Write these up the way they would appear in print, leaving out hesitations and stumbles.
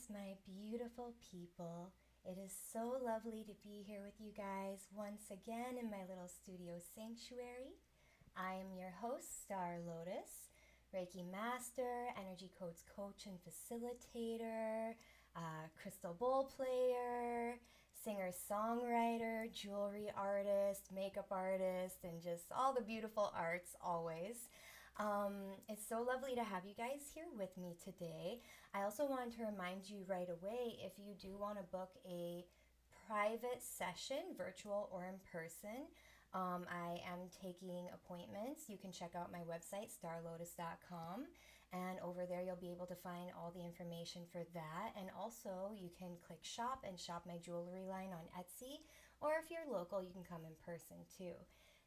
my beautiful people. It is so lovely to be here with you guys once again in my little studio sanctuary. I am your host, Star Lotus, Reiki Master, Energy Codes Coach and Facilitator, crystal bowl player, singer-songwriter, jewelry artist, makeup artist, and just all the beautiful arts always. It's so lovely to have you guys here with me today. I also want to remind you right away, if you do want to book a private session, virtual or in person, I am taking appointments. You can check out my website, starlotus.com, and over there you'll be able to find all the information for that. And also you can click shop and shop my jewelry line on Etsy, or if you're local, you can come in person too.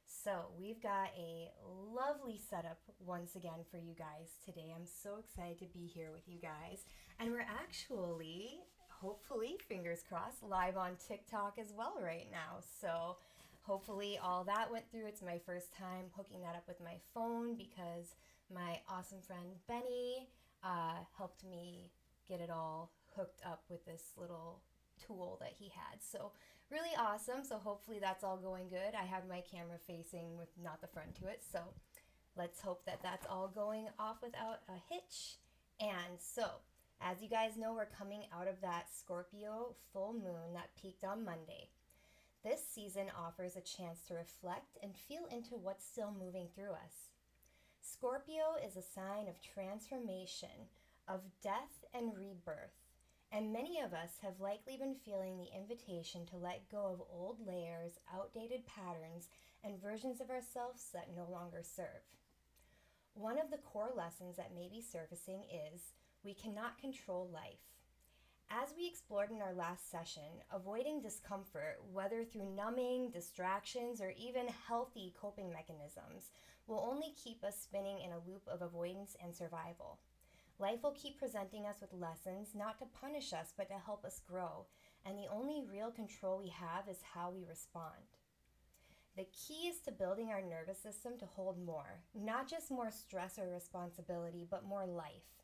So we've got a lovely setup once again for you guys today. I'm so excited to be here with you guys. And we're actually, hopefully, fingers crossed, live on TikTok as well right now. So hopefully all that went through. It's my first time hooking that up with my phone because my awesome friend Benny helped me get it all hooked up with this little tool that he had. So really awesome. So hopefully that's all going good. I have my camera facing with not the front to it. So let's hope that that's all going off without a hitch. And so as you guys know, we're coming out of that Scorpio full moon that peaked on Monday. This season offers a chance to reflect and feel into what's still moving through us. Scorpio is a sign of transformation, of death and rebirth. And many of us have likely been feeling the invitation to let go of old layers, outdated patterns, and versions of ourselves that no longer serve. One of the core lessons that may be surfacing is we cannot control life. As we explored in our last session, avoiding discomfort, whether through numbing, distractions, or even healthy coping mechanisms, will only keep us spinning in a loop of avoidance and survival. Life will keep presenting us with lessons, not to punish us, but to help us grow. And the only real control we have is how we respond. The key is to building our nervous system to hold more, not just more stress or responsibility, but more life,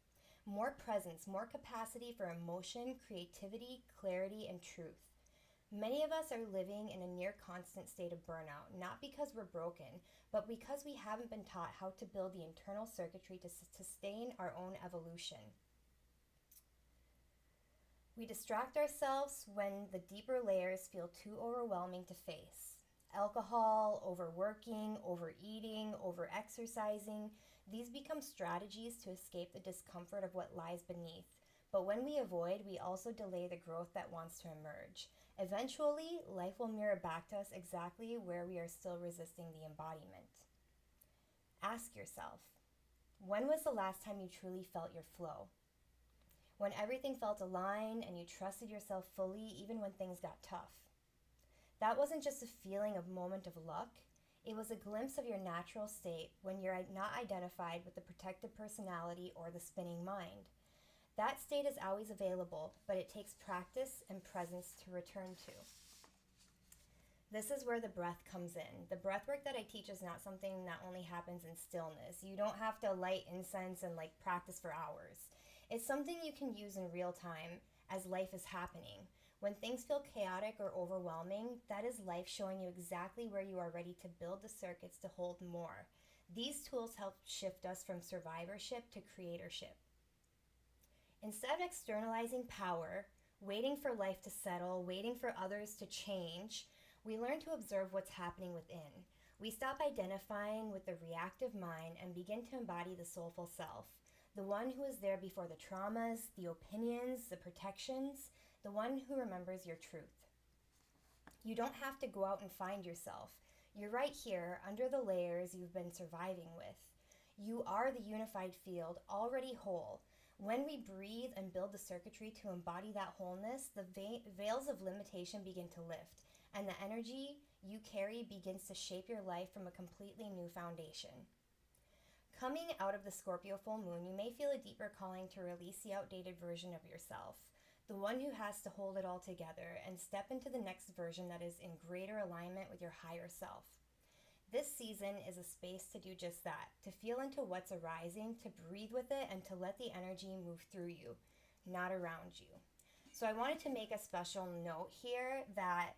more presence, more capacity for emotion, creativity, clarity, and truth. Many of us are living in a near constant state of burnout, not because we're broken, but because we haven't been taught how to build the internal circuitry to sustain our own evolution. We distract ourselves when the deeper layers feel too overwhelming to face. Alcohol, overworking, overeating, overexercising, these become strategies to escape the discomfort of what lies beneath. But when we avoid, we also delay the growth that wants to emerge. Eventually, life will mirror back to us exactly where we are still resisting the embodiment. Ask yourself, when was the last time you truly felt your flow? When everything felt aligned and you trusted yourself fully even when things got tough. That wasn't just a feeling of moment of luck. It was a glimpse of your natural state when you're not identified with the protective personality or the spinning mind. That state is always available, but it takes practice and presence to return to. This is where the breath comes in. The breath work that I teach is not something that only happens in stillness. You don't have to light incense and practice for hours. It's something you can use in real time as life is happening. When things feel chaotic or overwhelming, that is life showing you exactly where you are ready to build the circuits to hold more. These tools help shift us from survivorship to creatorship. Instead of externalizing power, waiting for life to settle, waiting for others to change, we learn to observe what's happening within. We stop identifying with the reactive mind and begin to embody the soulful self, the one who is there before the traumas, the opinions, the protections, the one who remembers your truth. You don't have to go out and find yourself. You're right here under the layers you've been surviving with. You are the unified field, already whole. When we breathe and build the circuitry to embody that wholeness, the veils of limitation begin to lift, and the energy you carry begins to shape your life from a completely new foundation. Coming out of the Scorpio full moon, you may feel a deeper calling to release the outdated version of yourself, the one who has to hold it all together, and step into the next version that is in greater alignment with your higher self. This season is a space to do just that, to feel into what's arising, to breathe with it, and to let the energy move through you, not around you. So I wanted to make a special note here that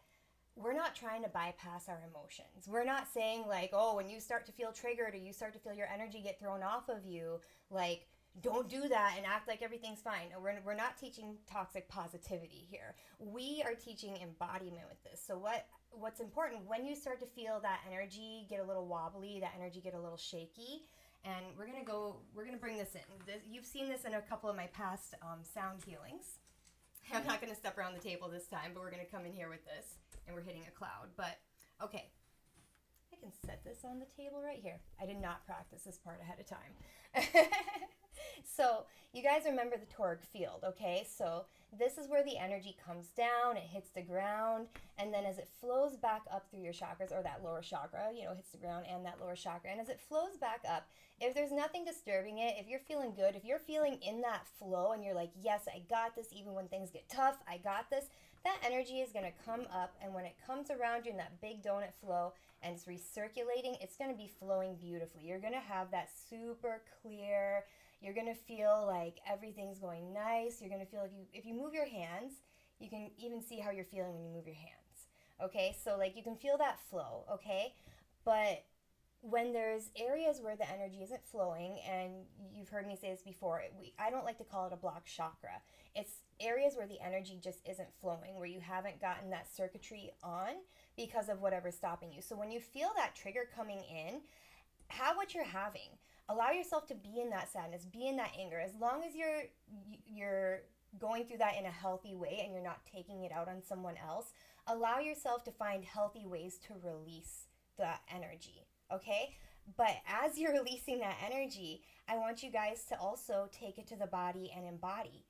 we're not trying to bypass our emotions. We're not saying like, oh, when you start to feel triggered or you start to feel your energy get thrown off of you, like, don't do that and act like everything's fine. No, we're not teaching toxic positivity here. We are teaching embodiment with this. So what's important when you start to feel that energy get a little wobbly, that energy get a little shaky, and we're gonna bring this in. You've seen this in a couple of my past sound healings. I'm not gonna step around the table this time, but we're gonna come in here with this, and we're hitting a cloud. But okay, I can set this on the table right here. I did not practice this part ahead of time. So you guys remember the toric field, okay? So this is where the energy comes down, it hits the ground, and then as it flows back up through your chakras, or that lower chakra, hits the ground and that lower chakra, and as it flows back up, if there's nothing disturbing it, if you're feeling good, if you're feeling in that flow and you're like, yes, I got this, even when things get tough, I got this, that energy is going to come up, and when it comes around you in that big donut flow and it's recirculating, it's going to be flowing beautifully. You're going to have that super clear. You're going to feel like everything's going nice. You're going to feel if you move your hands, you can even see how you're feeling when you move your hands. Okay, so like you can feel that flow, okay? But when there's areas where the energy isn't flowing, and you've heard me say this before, I don't like to call it a blocked chakra. It's areas where the energy just isn't flowing, where you haven't gotten that circuitry on because of whatever's stopping you. So when you feel that trigger coming in, have what you're having. Allow yourself to be in that sadness, be in that anger. As long as you're going through that in a healthy way and you're not taking it out on someone else, allow yourself to find healthy ways to release that energy, okay? But as you're releasing that energy, I want you guys to also take it to the body and embody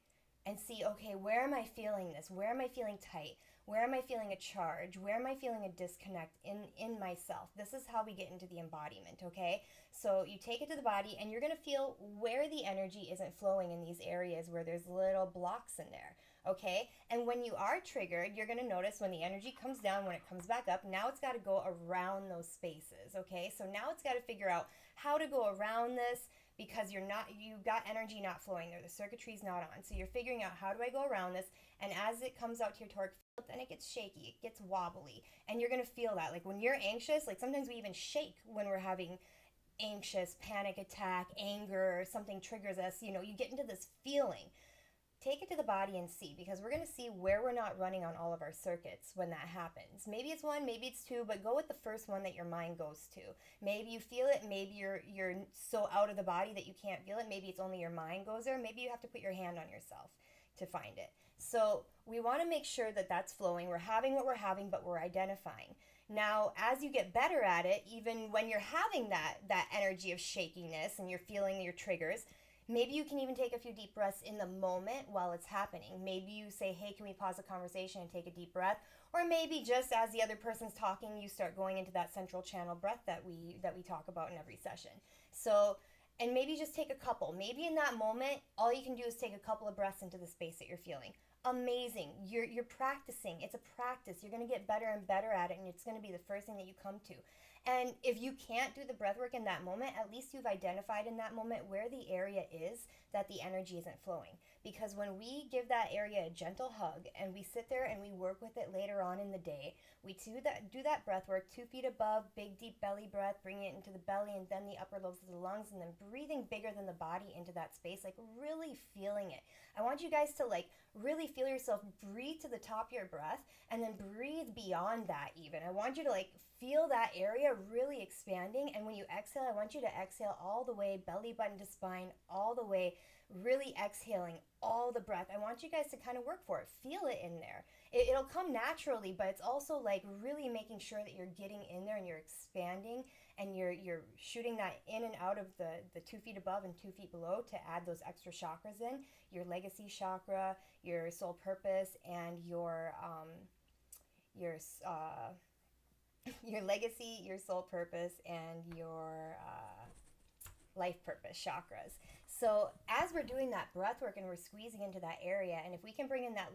and see, okay, where am I feeling this? Where am I feeling tight? Where am I feeling a charge? Where am I feeling a disconnect in myself? This is how we get into the embodiment, okay? So you take it to the body, and you're going to feel where the energy isn't flowing in these areas where there's little blocks in there, okay? And when you are triggered, you're going to notice when the energy comes down, when it comes back up, now it's got to go around those spaces, okay? So now it's got to figure out how to go around this, because you've got energy not flowing there. The circuitry's not on. So you're figuring out, how do I go around this? And as it comes out to your toric field, then it gets shaky, it gets wobbly. And you're going to feel that. Like when you're anxious, like sometimes we even shake when we're having anxious, panic attack, anger, something triggers us. You get into this feeling. Take it to the body and see, because we're going to see where we're not running on all of our circuits when that happens. Maybe it's one, maybe it's two, but go with the first one that your mind goes to. Maybe you feel it, maybe you're so out of the body that you can't feel it. Maybe it's only your mind goes there. Maybe you have to put your hand on yourself to find it. So we want to make sure that that's flowing. We're having what we're having, but we're identifying. Now, as you get better at it, even when you're having that energy of shakiness and you're feeling your triggers, maybe you can even take a few deep breaths in the moment while it's happening. Maybe you say, hey, can we pause the conversation and take a deep breath? Or maybe just as the other person's talking, you start going into that central channel breath that we talk about in every session. So, and maybe just take a couple. Maybe in that moment, all you can do is take a couple of breaths into the space that you're feeling. Amazing. You're practicing. It's a practice. You're going to get better and better at it, and it's going to be the first thing that you come to. And if you can't do the breath work in that moment, at least you've identified in that moment where the area is that the energy isn't flowing. Because when we give that area a gentle hug and we sit there and we work with it later on in the day, we do that breath work, 2 feet above, big deep belly breath, bringing it into the belly and then the upper lobes of the lungs, and then breathing bigger than the body into that space, like really feeling it. I want you guys to really feel yourself breathe to the top of your breath and then breathe beyond that even. I want you to feel that area really expanding, and when you exhale, I want you to exhale all the way, belly button to spine, all the way, really exhaling all the breath. I want you guys to kind of work for it. Feel it in there. It'll come naturally, but it's also really making sure that you're getting in there and you're expanding and you're shooting that in and out of the 2 feet above and 2 feet below to add those extra chakras in. Your legacy chakra, your soul purpose, and your legacy, your soul purpose, and your life purpose chakras. So as we're doing that breath work and we're squeezing into that area, and if we can bring in that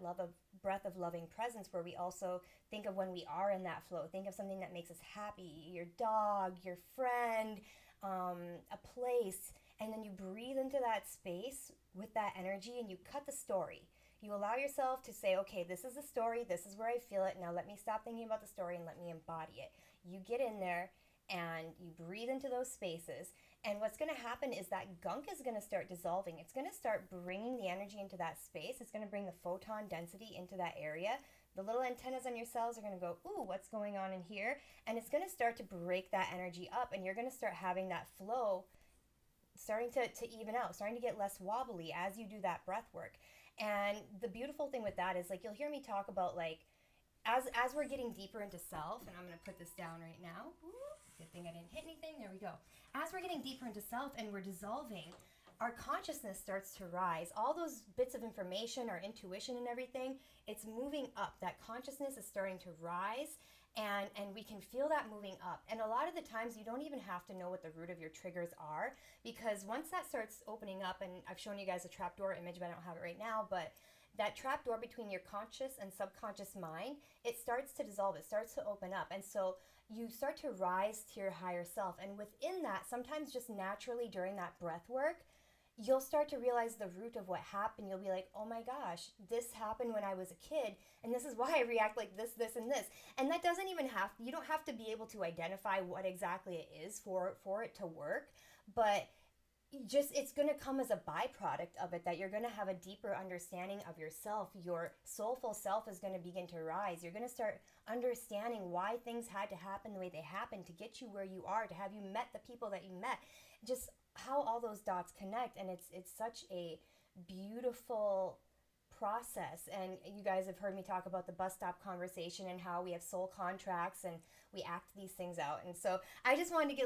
breath of loving presence, where we also think of when we are in that flow, think of something that makes us happy, your dog, your friend, a place, and then you breathe into that space with that energy and you cut the story. You allow yourself to say, okay, this is the story, this is where I feel it, now let me stop thinking about the story and let me embody it. You get in there and you breathe into those spaces, and what's going to happen is that gunk is going to start dissolving. It's going to start bringing the energy into that space. It's going to bring the photon density into that area. The little antennas on your cells are going to go, ooh, what's going on in here? And it's going to start to break that energy up, and you're going to start having that flow starting to even out, starting to get less wobbly as you do that breath work. And the beautiful thing with that is, like, you'll hear me talk about, like, as we're getting deeper into self, and I'm going to put this down right now. Good thing I didn't hit anything. There we go. As we're getting deeper into self and we're dissolving, our consciousness starts to rise. All those bits of information, our intuition and everything, it's moving up. That consciousness is starting to rise, and we can feel that moving up. And a lot of the times you don't even have to know what the root of your triggers are, because once that starts opening up, and I've shown you guys a trapdoor image, but I don't have it right now, but that trapdoor between your conscious and subconscious mind, it starts to dissolve, it starts to open up. And so you start to rise to your higher self. And within that, sometimes just naturally during that breath work, you'll start to realize the root of what happened. You'll be like, oh my gosh, this happened when I was a kid, and this is why I react like this, this, and this. And that doesn't even you don't have to be able to identify what exactly it is for it to work, but it's going to come as a byproduct of it, that you're going to have a deeper understanding of yourself. Your soulful self is going to begin to rise. You're going to start understanding why things had to happen the way they happened to get you where you are, to have you met the people that you met, just how all those dots connect. And it's such a beautiful process. And you guys have heard me talk about the bus stop conversation and how we have soul contracts and we act these things out. And so I just wanted to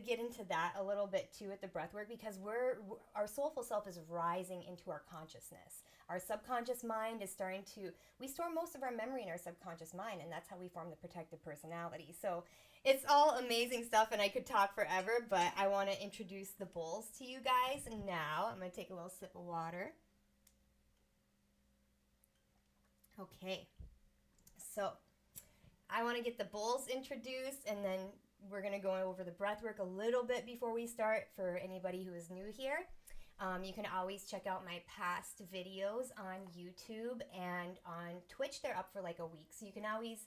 get into that a little bit too with the breath work, because our soulful self is rising into our consciousness. Our subconscious mind is we store most of our memory in our subconscious mind, and that's how we form the protective personality. So it's all amazing stuff, and I could talk forever, but I want to introduce the bowls to you guys now. I'm going to take a little sip of water. Okay, so I want to get the bowls introduced, and then we're going to go over the breath work a little bit before we start for anybody who is new here. You can always check out my past videos on YouTube and on Twitch. They're up for like a week, so you can always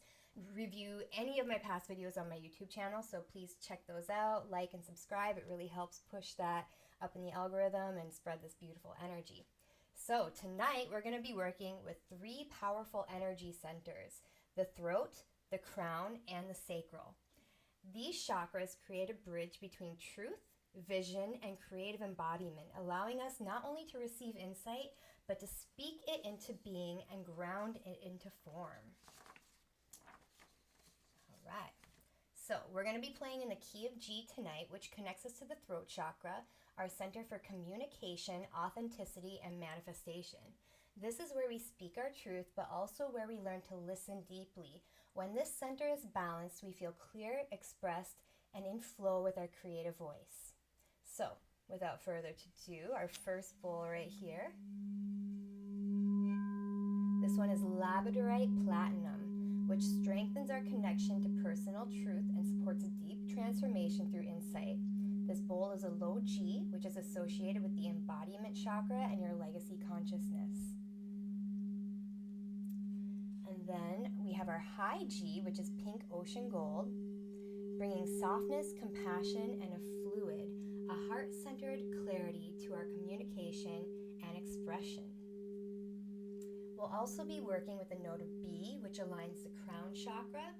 review any of my past videos on my YouTube channel, so please check those out, like and subscribe. It really helps push that up in the algorithm and spread this beautiful energy. So tonight we're going to be working with 3 powerful energy centers: the throat, the crown, and the sacral. These chakras create a bridge between truth, vision, and creative embodiment, allowing us not only to receive insight, but to speak it into being and ground it into form. All right. So we're going to be playing in the key of G tonight, which connects us to the throat chakra, our center for communication, authenticity, and manifestation. This is where we speak our truth, but also where we learn to listen deeply. When this center is balanced, we feel clear, expressed, and in flow with our creative voice. So, without further ado, our first bowl right here. This one is Labradorite Platinum, which strengthens our connection to personal truth and supports deep transformation through insight. This bowl is a low G, which is associated with the embodiment chakra and your legacy consciousness. And then we have our high G, which is pink ocean gold, bringing softness, compassion, and a fluid, a heart-centered clarity to our communication and expression. We'll also be working with the note of B, which aligns the crown chakra,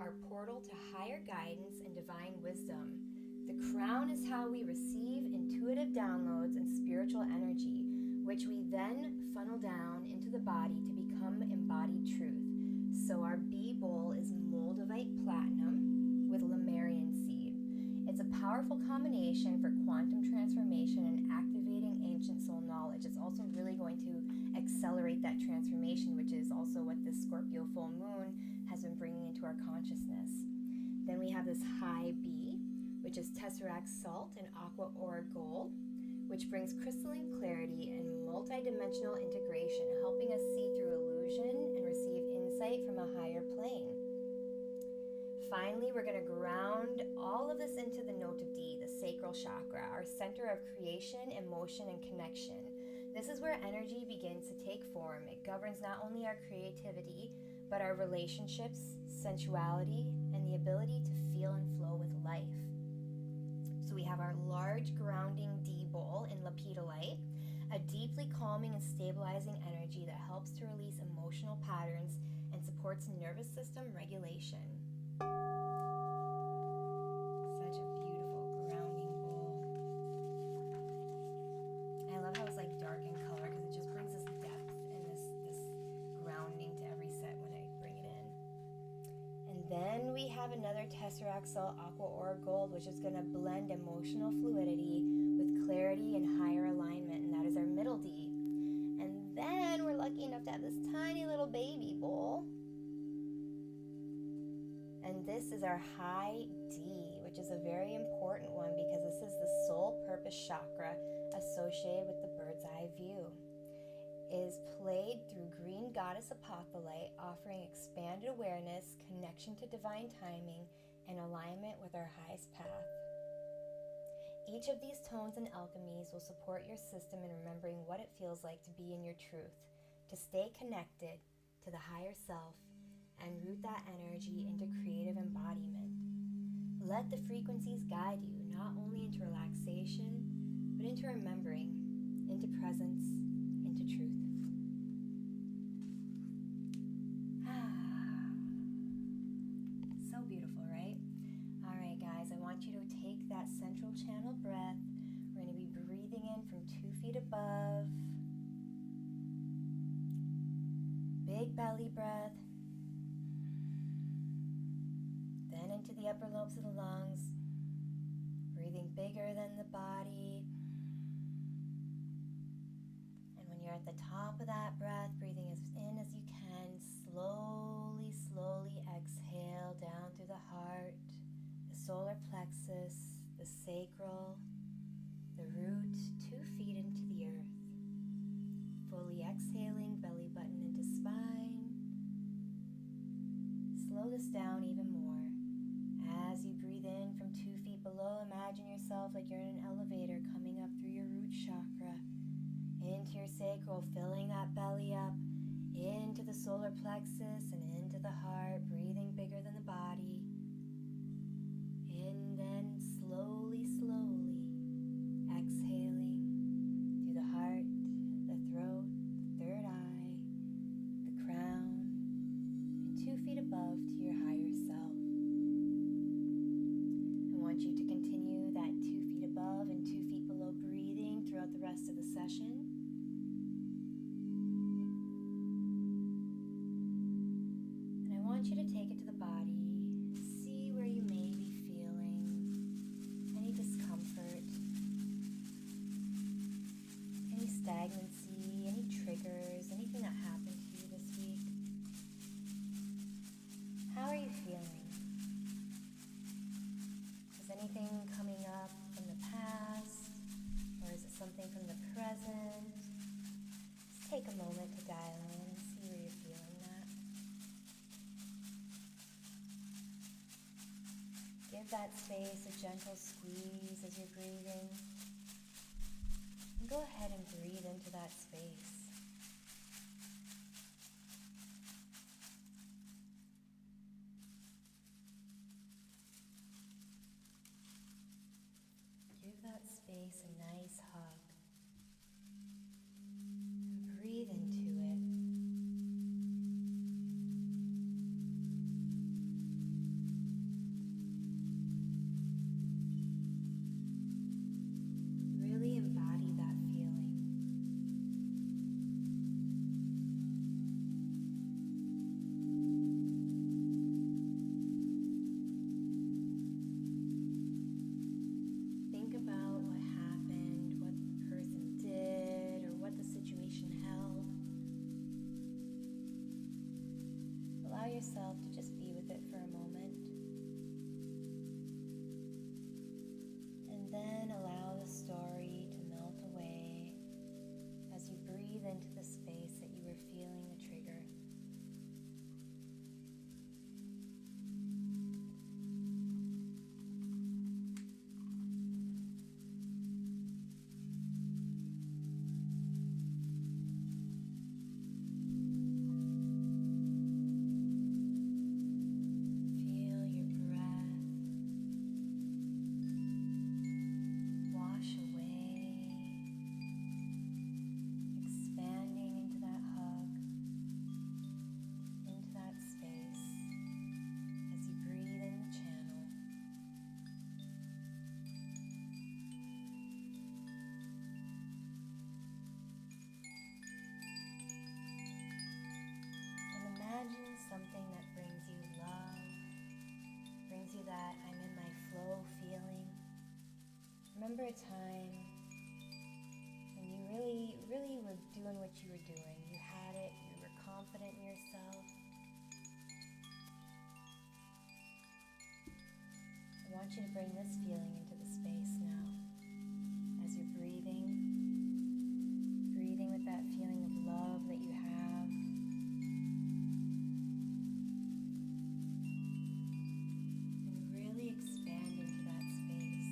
our portal to higher guidance and divine wisdom. The crown is how we receive intuitive downloads and spiritual energy, which we then funnel down into the body to become embodied truth. So our B bowl is Moldavite Platinum with Lemurian seed. It's a powerful combination for quantum transformation and activating ancient soul knowledge. It's also really going to accelerate that transformation, which is also what this Scorpio full moon has been bringing into our consciousness. Then we have this high B, which is Tesseract Salt and Aqua Aura Gold, which brings crystalline clarity and multidimensional integration, helping us see through illusion and receive insight from a higher plane. Finally, we're going to ground all of this into the note of D, the sacral chakra, our center of creation, emotion, and connection. This is where energy begins to take form. It governs not only our creativity, but our relationships, sensuality, and the ability to feel and flow with life. So we have our large grounding D bowl in lepidolite, a deeply calming and stabilizing energy that helps to release emotional patterns and supports nervous system regulation. Such a beautiful grounding bowl. I love how it's like dark in color because it just brings this depth and this grounding to every set when I bring it in. And then we have another Tesseract Sol Aqua Aura Gold, which is going to blend emotional fluidity with clarity and higher alignment, and that is our middle D. And then we're lucky enough to have this tiny little baby bowl. And this is our high D, which is a very important one because this is the soul purpose chakra associated with the bird's eye view. It is played through green goddess apophyllite, offering expanded awareness, connection to divine timing, and alignment with our highest path. Each of these tones and alchemies will support your system in remembering what it feels like to be in your truth, to stay connected to the higher self, and root that energy into creative embodiment. Let the frequencies guide you not only into relaxation, but into remembering, into presence, into truth. So beautiful, right? All right, guys, I want you to take that central channel breath. We're going to be breathing in from 2 feet above. Big belly breath. Then into the upper lobes of the lungs, breathing bigger than the body. And when you're at the top of that breath, breathing as in as you can, slowly, slowly exhale down through the heart, the solar plexus, the sacral, the root, 2 feet into the earth. Fully exhaling, belly button into spine. Slow this down even more. As you breathe in from 2 feet below, imagine yourself like you're in an elevator coming up through your root chakra, into your sacral, filling that belly up, into the solar plexus and into the heart, breathing bigger than the body. And then slowly, slowly exhaling through the heart, the throat, the third eye, the crown, and 2 feet above to your higher self. I want you to continue that 2 feet above and 2 feet below breathing throughout the rest of the session. And I want you to take it to the body. See where you may be feeling any discomfort, any stagnancy, any triggers, anything that happened to you this week. How are you feeling? Is anything coming up from the past, or is it something from the present? Just take a moment to dial in and see where you're feeling that. Give that space a gentle squeeze as you're breathing. And go ahead and breathe into that space. Give that space a nice hug. And breathe into it. Really embody that feeling. something that brings you love, brings you that I'm in my flow feeling. Remember a time when you really were doing what you were doing. You had it, you were confident in yourself. I want you to bring this feeling into the space now. As you're breathing with that feeling of love that you have. And really expand into that space.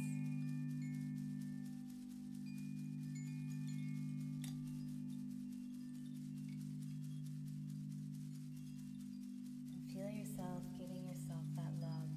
And feel yourself giving yourself that love.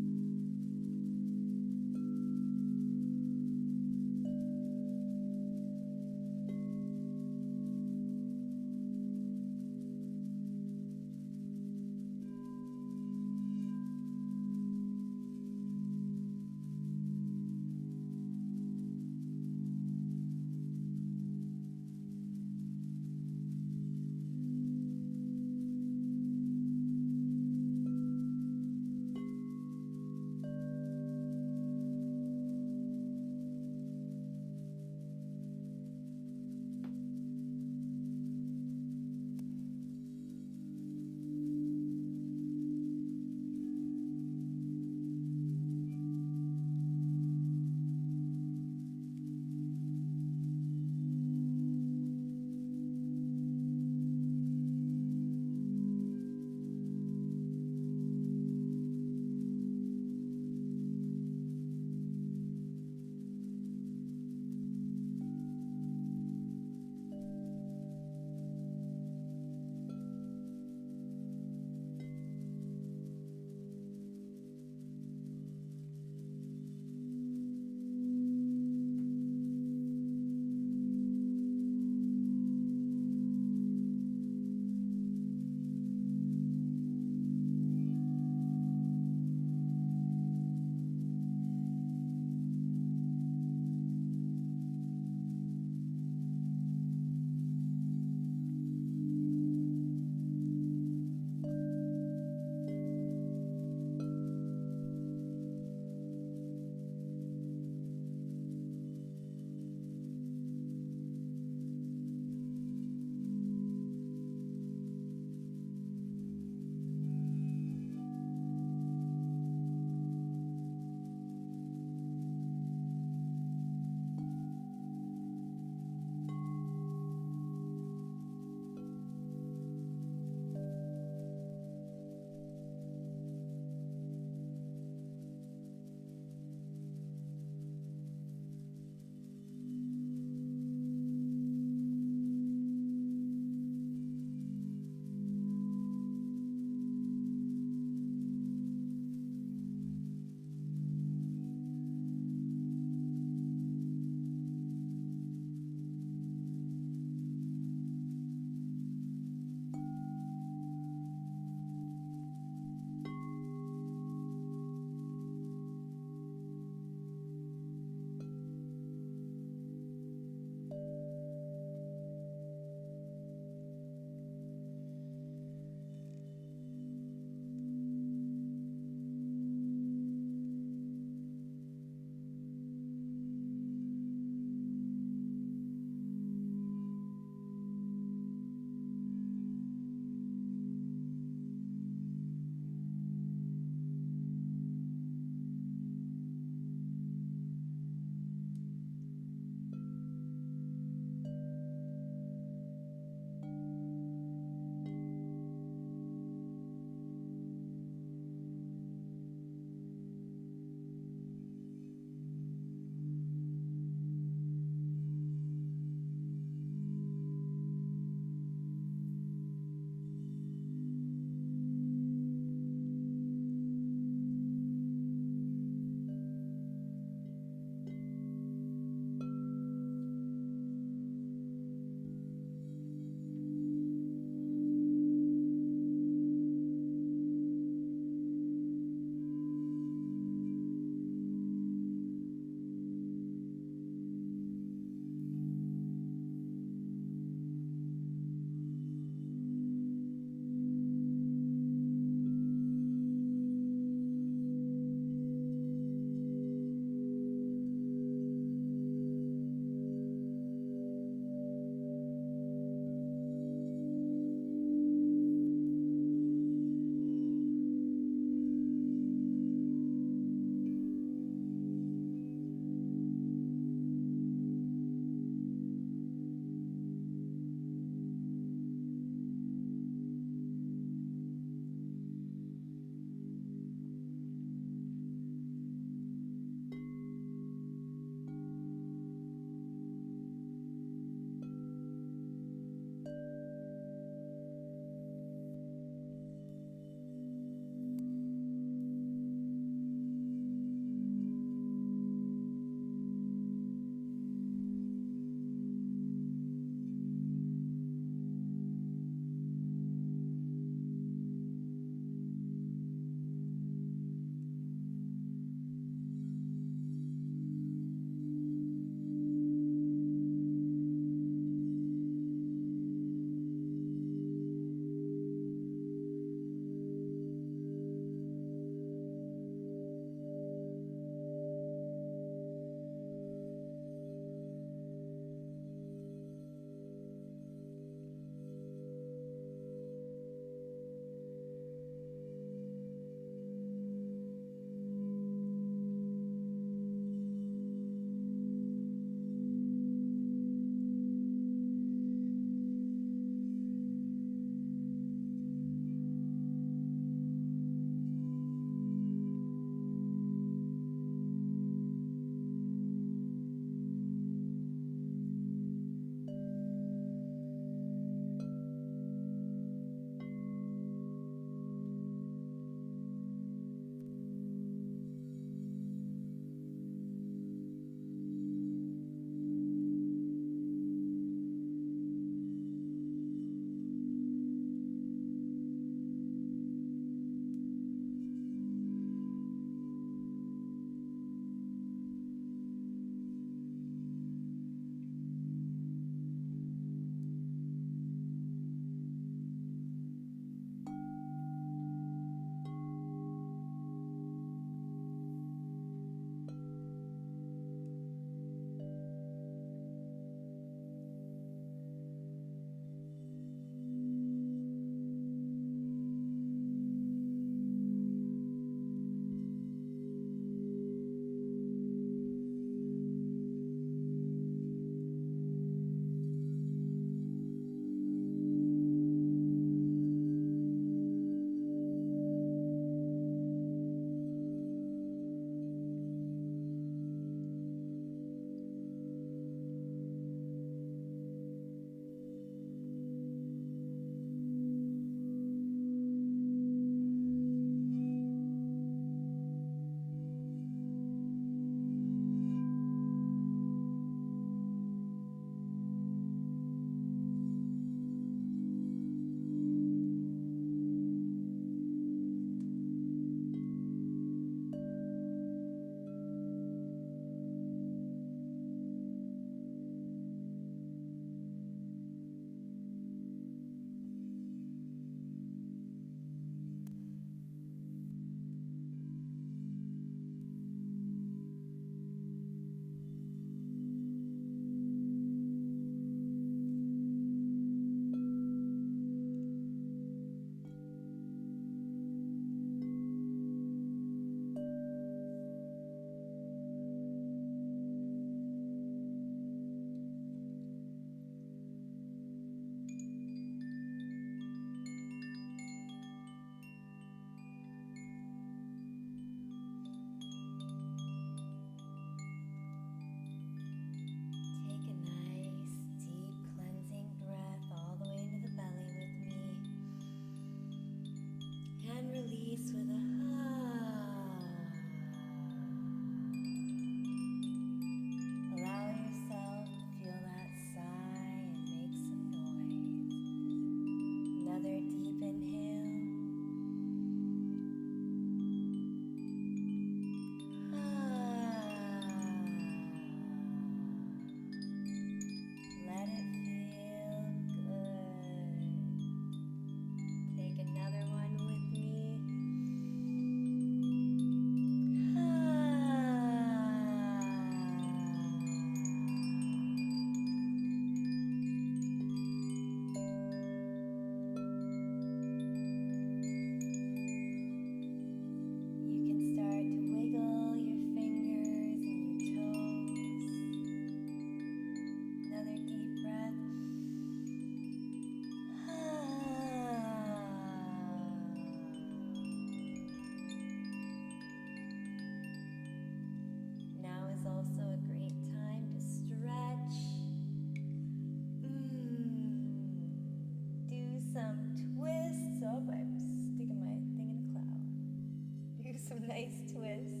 nice twist.